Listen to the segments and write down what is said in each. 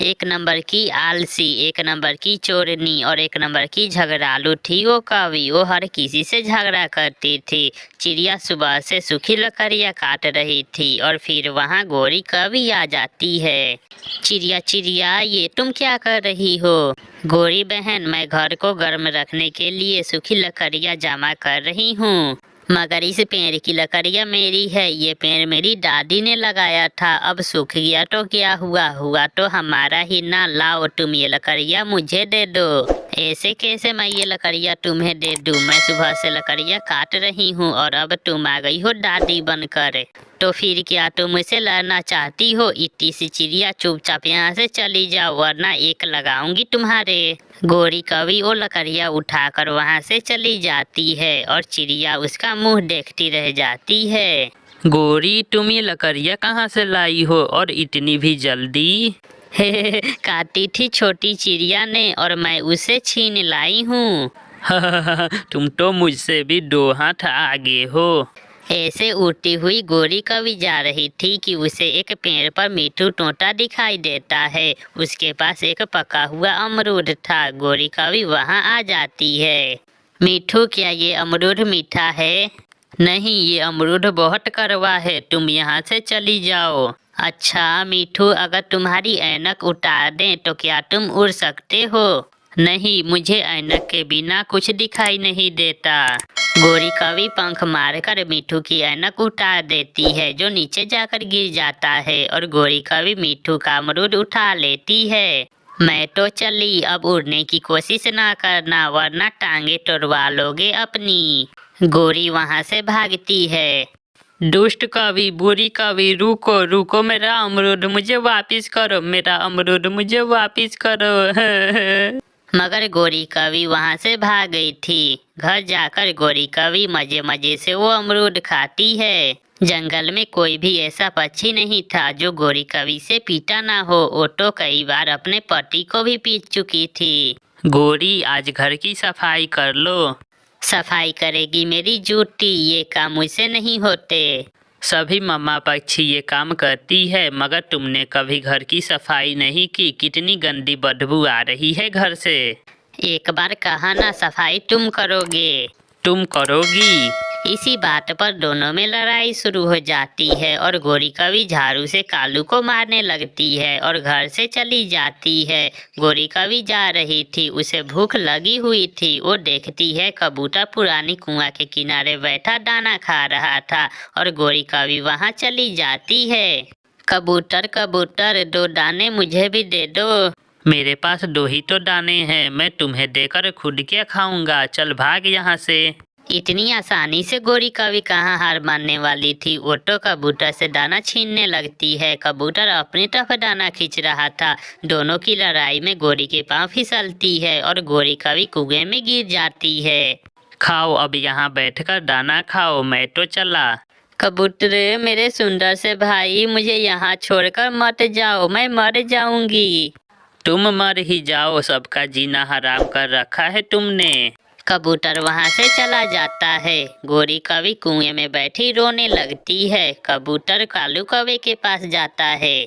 एक नंबर की आलसी, एक नंबर की चोरनी और एक नंबर की झगड़ालू थी वो कौवी। वो हर किसी से झगड़ा करती थी। चिड़िया सुबह से सूखी लकड़ियाँ काट रही थी और फिर वहाँ गोरी कौवी आ जाती है। चिड़िया चिड़िया, ये तुम क्या कर रही हो? गोरी बहन, मैं घर को गर्म रखने के लिए सूखी लकड़ियाँ जमा कर रही हूँ। मगर इस पेड़ की लकड़ियाँ मेरी है, ये पेड़ मेरी दादी ने लगाया था। अब सूख गया तो क्या हुआ, हुआ तो हमारा ही ना। लाओ तुम ये लकड़ियाँ मुझे दे दो। ऐसे कैसे मैं ये लकड़ियाँ तुम्हें दे दूँ? मैं सुबह से लकड़ियाँ काट रही हूँ और अब तुम आ गई हो दादी बनकर। तो फिर क्या तुम मुझसे लड़ना चाहती हो? इतनी सी चिड़िया, चुपचाप यहाँ से चली जाओ वरना एक लगाऊंगी तुम्हारे। गोरी कौवी वो लकड़ियाँ उठाकर वहाँ से चली जाती है और चिड़िया उसका मुंह देखती रह जाती है। गोरी, तुम ये लकड़ियाँ कहाँ से लाई हो और इतनी भी जल्दी? काटी थी छोटी चिड़िया ने और मैं उसे छीन लाई हूँ। तुम तो मुझसे भी 2 हाथ आगे हो। ऐसे उड़ती हुई गोरी कौवी जा रही थी कि उसे एक पेड़ पर मिट्ठू तोता दिखाई देता है। उसके पास एक पका हुआ अमरूद था। गोरी कौवी वहाँ आ जाती है। मिट्ठू, क्या ये अमरूद मीठा है? नहीं, ये अमरूद बहुत कड़वा है, तुम यहाँ से चली जाओ। अच्छा मिट्ठू, अगर तुम्हारी ऐनक उतार दें तो क्या तुम उड़ सकते हो? नहीं, मुझे ऐनक के बिना कुछ दिखाई नहीं देता। गोरी कौवी पंख मारकर मिट्ठू की ऐनक उतार देती है, जो नीचे जाकर गिर जाता है और गोरी कौवी मिट्ठू का अमरूद उठा लेती है। मैं तो चली, अब उड़ने की कोशिश ना करना वरना टांगे तोड़वा लोगे अपनी। गोरी वहाँ से भागती है। दुष्ट कवि, बुरी कवि, रुको रुको, मेरा अमरूद मुझे वापिस करो, मेरा अमरूद मुझे वापिस करो। मगर गोरी कौवी वहाँ से भाग गई थी। घर जाकर गोरी कौवी मजे मजे से वो अमरूद खाती है। जंगल में कोई भी ऐसा पक्षी नहीं था जो गोरी कौवी से पीटा ना हो। वो तो कई बार अपने पति को भी पीट चुकी थी। गोरी, आज घर की सफाई कर लो। सफाई करेगी मेरी जूती, ये काम मुझसे नहीं होते। सभी मम्मा पक्षी ये काम करती है, मगर तुमने कभी घर की सफाई नहीं की। कितनी गंदी बदबू आ रही है घर से। एक बार कहा ना सफाई तुम करोगे। तुम करोगी? इसी बात पर दोनों में लड़ाई शुरू हो जाती है और गोरी कौवी झाड़ू से कालू को मारने लगती है और घर से चली जाती है। गोरी कौवी जा रही थी, उसे भूख लगी हुई थी। वो देखती है कबूतर पुरानी कुआं के किनारे बैठा दाना खा रहा था और गोरी कौवी वहां चली जाती है। कबूतर कबूतर, 2 दाने मुझे भी दे दो। मेरे पास 2 ही तो दाने हैं, मैं तुम्हें देकर खुद क्या खाऊंगा, चल भाग यहाँ से। इतनी आसानी से गोरी कौवी कहाँ हार मानने वाली थी। वो तो कबूतर से दाना छीनने लगती है। कबूतर अपनी तरफ दाना खींच रहा था। दोनों की लड़ाई में गोरी के पांव फिसलती है और गोरी कौवी कुएं में गिर जाती है। खाओ, अब यहाँ बैठकर दाना खाओ, मैं तो चला। कबूतर, मेरे सुंदर से भाई, मुझे यहाँ छोड़कर मत जाओ, मैं मर जाऊंगी। तुम मर ही जाओ, सबका जीना हराम कर रखा है तुमने। कबूतर वहाँ से चला जाता है। गोरी कौवी कुएं में बैठी रोने लगती है। कबूतर कालू कौवे के पास जाता है।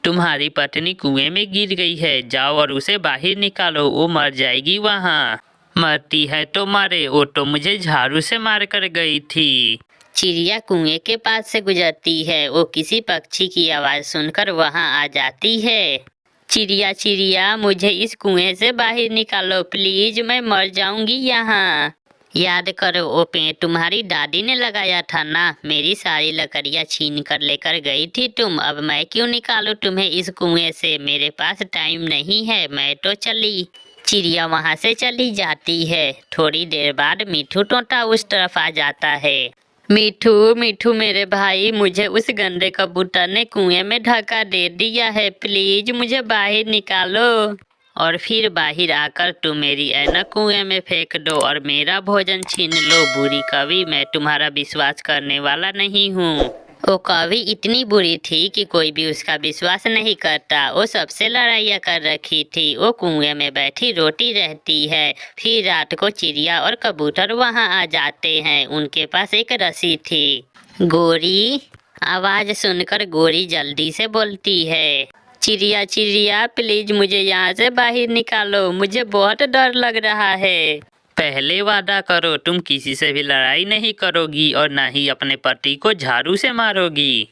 तुम्हारी पत्नी कुएं में गिर गई है, जाओ और उसे बाहर निकालो, वो मर जाएगी वहाँ। मरती है तो मारे, वो तो मुझे झाड़ू से मार कर गई थी। चिड़िया कुएं के पास से गुजरती है। वो किसी पक्षी की आवाज़ सुनकर वहाँ आ जाती है। चिड़िया चिड़िया, मुझे इस कुएं से बाहर निकालो प्लीज, मैं मर जाऊंगी यहाँ। याद करो, वो पेड़ तुम्हारी दादी ने लगाया था ना। मेरी सारी लकड़ियाँ छीन कर लेकर गई थी तुम। अब मैं क्यों निकालूं तुम्हें इस कुएं से? मेरे पास टाइम नहीं है, मैं तो चली। चिड़िया वहाँ से चली जाती है। थोड़ी देर बाद मिट्ठू तोता उस तरफ आ जाता है। मिट्ठू मिट्ठू मेरे भाई, मुझे उस गंदे कबूतर ने कुएं में धक्का दे दिया है, प्लीज मुझे बाहर निकालो। और फिर बाहर आकर तुम मेरी ऐनक कुएं में फेंक दो और मेरा भोजन छीन लो। बुरी कौवी, मैं तुम्हारा विश्वास करने वाला नहीं हूँ। वो कौवी इतनी बुरी थी कि कोई भी उसका विश्वास नहीं करता। वो सबसे लड़ाइयाँ कर रखी थी। वो कुएं में बैठी रोटी रहती है। फिर रात को चिड़िया और कबूतर वहाँ आ जाते हैं। उनके पास एक रस्सी थी। गोरी, आवाज़ सुनकर गोरी जल्दी से बोलती है। चिड़िया चिड़िया प्लीज मुझे यहाँ से बाहर निकालो, मुझे बहुत डर लग रहा है। पहले वादा करो तुम किसी से भी लड़ाई नहीं करोगी और ना ही अपने पति को झाड़ू से मारोगी।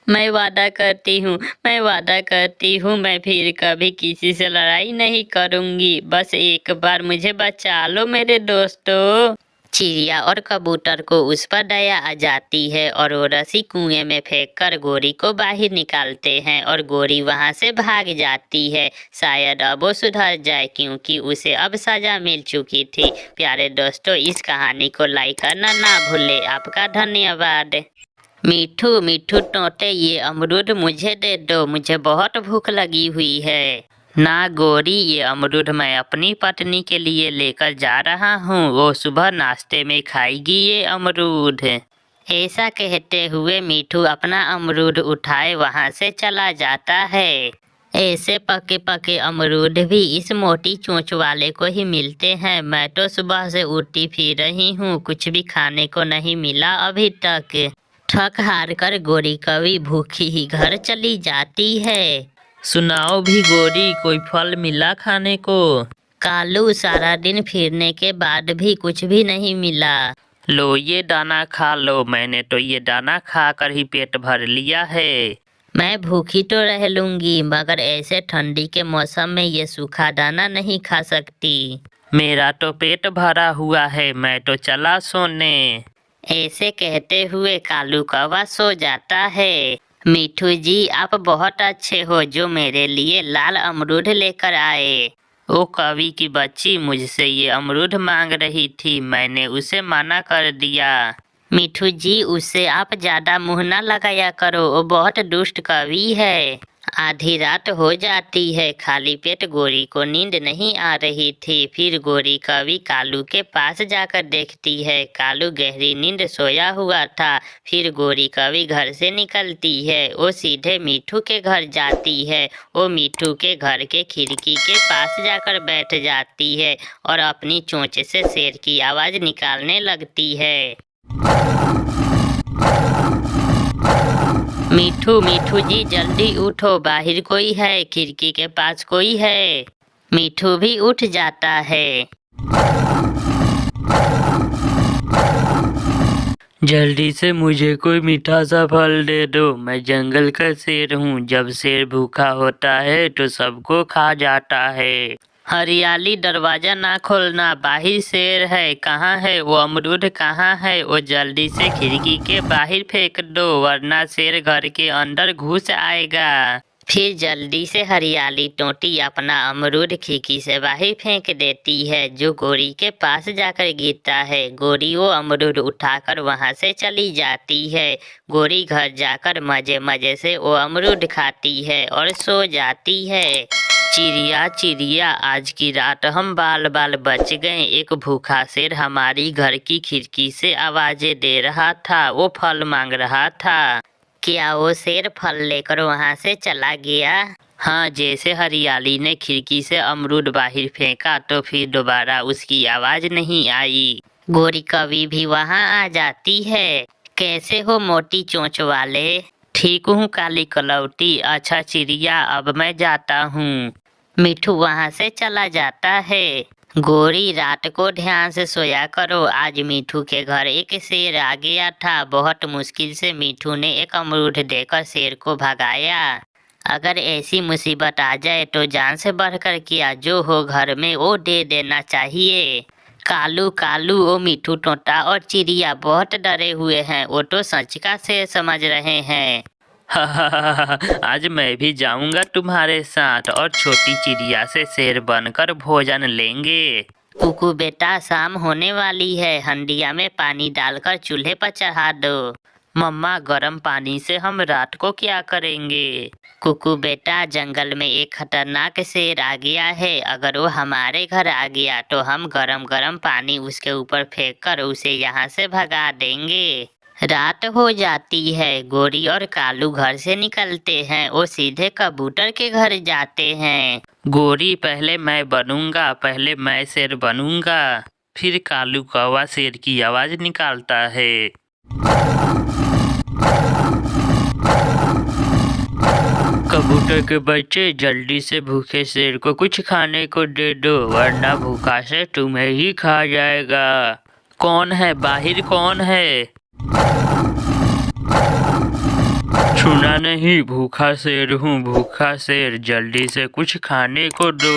मैं वादा करती हूँ, मैं वादा करती हूँ, मैं फिर कभी किसी से लड़ाई नहीं करूँगी। बस एक बार मुझे बचा लो मेरे दोस्तों। चिड़िया और कबूतर को उस पर दया आ जाती है और वो रस्सी कुएं में फेंककर गोरी को बाहर निकालते हैं और गोरी वहां से भाग जाती है। शायद अब वो सुधर जाए क्योंकि उसे अब सजा मिल चुकी थी। प्यारे दोस्तों, इस कहानी को लाइक करना ना भूले। आपका धन्यवाद। मीठू मीठू तोते, ये अमरूद मुझे दे दो, मुझे बहुत भूख लगी हुई है। ना गोरी, ये अमरूद मैं अपनी पत्नी के लिए लेकर जा रहा हूँ, वो सुबह नाश्ते में खाएगी ये अमरूद। ऐसा कहते हुए मीठू अपना अमरूद उठाए वहाँ से चला जाता है। ऐसे पके पके अमरूद भी इस मोटी चोंच वाले को ही मिलते हैं। मैं तो सुबह से उड़ती फिर रही हूँ, कुछ भी खाने को नहीं मिला अभी तक। थक हार कर गोरी कभी भूखी ही घर चली जाती है। सुनाओ भी गोरी, कोई फल मिला खाने को? कालू, सारा दिन फिरने के बाद भी कुछ भी नहीं मिला। लो ये दाना खा लो, मैंने तो ये दाना खाकर ही पेट भर लिया है। मैं भूखी तो रह लूंगी मगर ऐसे ठंडी के मौसम में ये सूखा दाना नहीं खा सकती। मेरा तो पेट भरा हुआ है, मैं तो चला सोने। ऐसे कहते हुए कालू कौवा सो जाता है। मीठू जी, आप बहुत अच्छे हो जो मेरे लिए लाल अमरूद लेकर आए। ओ कवि की बच्ची, मुझसे ये अमरूद मांग रही थी, मैंने उसे मना कर दिया। मीठू जी, उससे आप ज्यादा मुंह न लगाया करो, वो बहुत दुष्ट कवि है। आधी रात हो जाती है, खाली पेट गोरी को नींद नहीं आ रही थी। फिर गोरी कवि कालू के पास जाकर देखती है, कालू गहरी नींद सोया हुआ था। फिर गोरी कवि घर से निकलती है, वो सीधे मीठू के घर जाती है। वो मीठू के घर के खिड़की के पास जाकर बैठ जाती है और अपनी चोंच से शेर की आवाज निकालने लगती है। मीठू मीठू जी, जल्दी उठो, बाहर कोई है, खिड़की के पास कोई है। मीठू भी उठ जाता है। जल्दी से मुझे कोई मीठा सा फल दे दो, मैं जंगल का शेर हूँ, जब शेर भूखा होता है तो सबको खा जाता है। हरियाली, दरवाजा ना खोलना, बाहर शेर है। कहाँ है वो अमरूद, कहाँ है वो? जल्दी से खिड़की के बाहर फेंक दो वरना शेर घर के अंदर घुस आएगा। फिर जल्दी से हरियाली टोटी अपना अमरूद खिड़की से बाहर फेंक देती है, जो गोरी के पास जाकर गिरता है। गोरी वो अमरूद उठाकर वहां से चली जाती है। गोरी घर जाकर मजे मजे से वो अमरूद खाती है और सो जाती है। चिड़िया चिड़िया, आज की रात हम बाल बाल बच गए। एक भूखा शेर हमारी घर की खिड़की से आवाजें दे रहा था, वो फल मांग रहा था। क्या वो शेर फल लेकर वहां से चला गया? हाँ, जैसे हरियाली ने खिड़की से अमरूद बाहर फेंका तो फिर दोबारा उसकी आवाज नहीं आई। गोरी कवि भी वहां आ जाती है। कैसे हो मोटी चोंच वाले? ठीक हूँ काली कलौटी। अच्छा चिड़िया, अब मैं जाता हूँ। मिठू वहां से चला जाता है। गोरी, रात को ध्यान से सोया करो, आज मीठू के घर एक शेर आ गया था। बहुत मुश्किल से मीठू ने एक अमरूद देकर शेर को भगाया। अगर ऐसी मुसीबत आ जाए तो जान से बढ़कर किया जो हो घर में वो दे देना चाहिए। कालू कालू, वो मीठू तोता और चिड़िया बहुत डरे हुए हैं, वो तो सच का शेर समझ रहे हैं। आज मैं भी जाऊंगा तुम्हारे साथ और छोटी चिड़िया से शेर बनकर भोजन लेंगे। कुकू बेटा, शाम होने वाली है, हंडिया में पानी डालकर चूल्हे पर चढ़ा दो। मम्मा, गर्म पानी से हम रात को क्या करेंगे? कुकू बेटा, जंगल में एक खतरनाक शेर आ गया है, अगर वो हमारे घर आ गया तो हम गरम गरम पानी उसके ऊपर फेंक कर उसे यहाँ से भगा देंगे। रात हो जाती है। गोरी और कालू घर से निकलते हैं, वो सीधे कबूतर के घर जाते हैं। गोरी, पहले मैं बनूंगा, पहले मैं शेर बनूंगा। फिर कालू कौवा शेर की आवाज निकालता है। कबूतर कबूतर के बच्चे, जल्दी से भूखे शेर को कुछ खाने को दे दो, वरना भूखा शेर तुम्हें ही खा जाएगा। कौन है बाहर, कौन है? सुना नहीं? भूखा शेर हूँ, भूखा शेर, जल्दी से कुछ खाने को दो।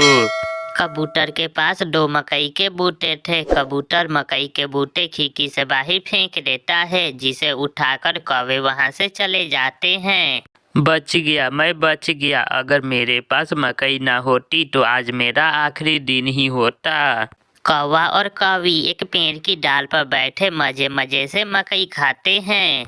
कबूतर के पास 2 मकई के बूटे थे। कबूतर मकई के बूटे खिड़की से बाहर फेंक देता है, जिसे उठाकर कौवे वहां से चले जाते हैं। बच गया, मैं बच गया। अगर मेरे पास मकई ना होती तो आज मेरा आखिरी दिन ही होता। कौवा और कौवी एक पेड़ की डाल पर बैठे मजे मजे से मकई खाते हैं।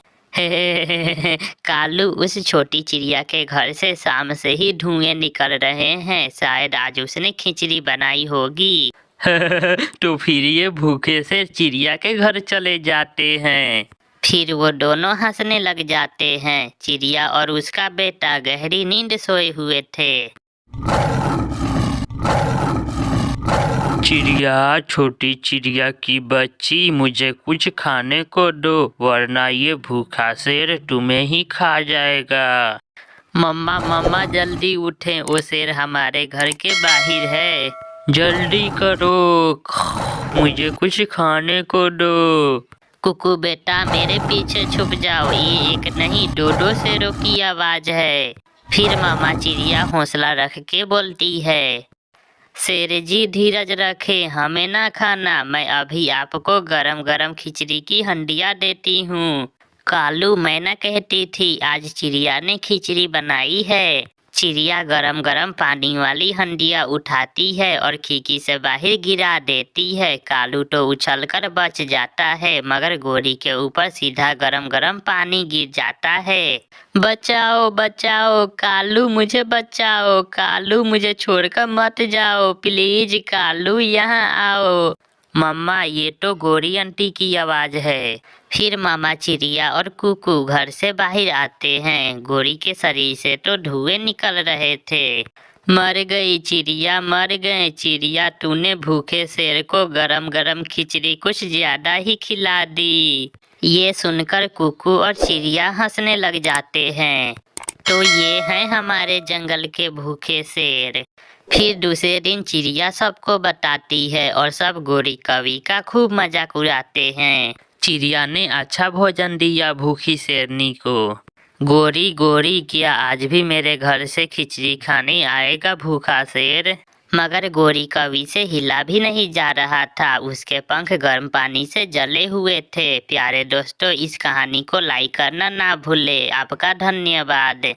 कालू उस छोटी चिड़िया के घर से शाम से ही धुएं निकल रहे हैं। शायद आज उसने खिचड़ी बनाई होगी। तो फिर ये भूखे से चिड़िया के घर चले जाते हैं। फिर वो दोनों हंसने लग जाते हैं। चिड़िया और उसका बेटा गहरी नींद सोए हुए थे। चिड़िया, छोटी चिड़िया की बच्ची, मुझे कुछ खाने को दो, वरना ये भूखा शेर तुम्हें ही खा जाएगा। मम्मा मम्मा जल्दी उठें, वो शेर हमारे घर के बाहर है। जल्दी करो, मुझे कुछ खाने को दो। कुकू बेटा मेरे पीछे छुप जाओ, ये एक नहीं 2 शेरों की आवाज है। फिर मामा चिड़िया हौसला रख के बोलती है, शेर जी धीरज रखें, हमें ना खाना, मैं अभी आपको गरम गरम खिचड़ी की हंडिया देती हूँ। कालू मैं ना कहती थी, आज चिड़िया ने खिचड़ी बनाई है। चिड़िया गरम गरम पानी वाली हंडिया उठाती है और खिड़की से बाहर गिरा देती है। कालू तो उछलकर बच जाता है, मगर गोरी के ऊपर सीधा गरम गरम पानी गिर जाता है। बचाओ बचाओ कालू, मुझे बचाओ, कालू मुझे छोड़कर मत जाओ, प्लीज कालू यहाँ आओ। मम्मा ये तो गोरी आंटी की आवाज है। फिर मामा चिड़िया और कुकू घर से बाहर आते हैं। गोरी के शरीर से तो धुएं निकल रहे थे। मर गई चिड़िया, मर गए चिड़िया, तूने भूखे शेर को गरम गरम खिचड़ी कुछ ज्यादा ही खिला दी। ये सुनकर कुकू और चिड़िया हंसने लग जाते हैं। तो ये हैं हमारे जंगल के भूखे शेर। फिर दूसरे दिन चिड़िया सबको बताती है और सब गोरी कौवी का खूब मजाक उड़ाते हैं। चिड़िया ने अच्छा भोजन दिया भूखी शेरनी को। गोरी गोरी, क्या आज भी मेरे घर से खिचड़ी खाने आएगा भूखा शेर? मगर गोरी कौवी से हिला भी नहीं जा रहा था। उसके पंख गर्म पानी से जले हुए थे। प्यारे दोस्तों, इस कहानी को लाइक करना ना भूले। आपका धन्यवाद।